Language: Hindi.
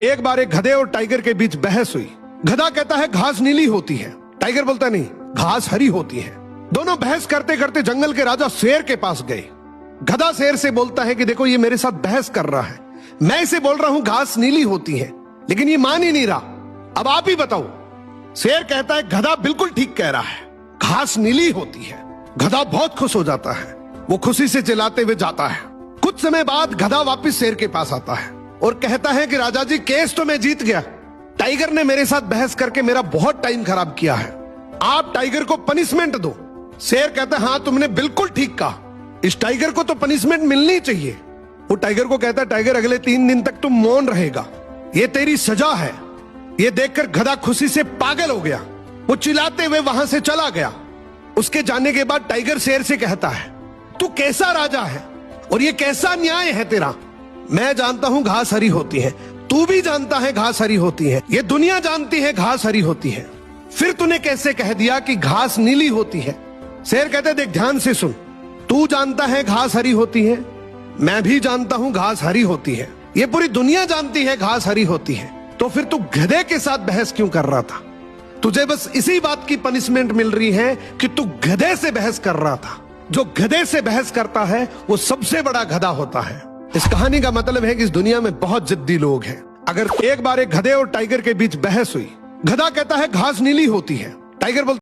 एक बार एक गधे और टाइगर के बीच बहस हुई। गधा कहता है घास नीली होती है, टाइगर बोलता नहीं घास हरी होती है। दोनों बहस करते करते जंगल के राजा शेर के पास गए। गधा शेर से बोलता है कि देखो ये मेरे साथ बहस कर रहा है, मैं इसे बोल रहा हूं घास नीली होती है, लेकिन ये मान ही नहीं रहा, अब आप ही बताओ। शेर कहता है गधा बिल्कुल ठीक कह रहा है, घास नीली होती है। गधा बहुत खुश हो जाता है, वो खुशी से चिल्लाते हुए जाता है। कुछ समय बाद गधा वापस शेर के पास आता है और कहता है कि राजा जी केस तो मैं जीत गया, टाइगर ने मेरे साथ बहस करके मेरा बहुत टाइम खराब किया है, आप टाइगर को पनिशमेंट दो। शेर कहता है हाँ तुमने बिल्कुल ठीक कहा, इस टाइगर को तो पनिशमेंट मिलनी चाहिए। वो टाइगर को कहता है टाइगर अगले 3 दिन तक तुम मौन रहेगा, ये तेरी सजा है। ये देखकर गधा खुशी से पागल हो गया, वो चिल्लाते हुए वहां से चला गया। उसके जाने के बाद टाइगर शेर से कहता है तू कैसा राजा है और ये कैसा न्याय है तेरा। मैं जानता हूं घास हरी होती है, तू भी जानता है घास हरी होती है, ये दुनिया जानती है घास हरी होती है, फिर तूने कैसे कह दिया कि घास नीली होती है। शेर कहते देख ध्यान से सुन, तू जानता है घास हरी होती है, मैं भी जानता हूं घास हरी होती है, ये पूरी दुनिया जानती है घास हरी होती है, तो फिर तू गधे के साथ बहस क्यों कर रहा था। तुझे बस इसी बात की पनिशमेंट मिल रही है कि तू गधे से बहस कर रहा था। जो गधे से बहस करता है वो सबसे बड़ा गधा होता है। इस कहानी का मतलब है कि इस दुनिया में बहुत जिद्दी लोग हैं। अगर एक बार एक गधे और टाइगर के बीच बहस हुई, गधा कहता है घास नीली होती है, टाइगर बोलता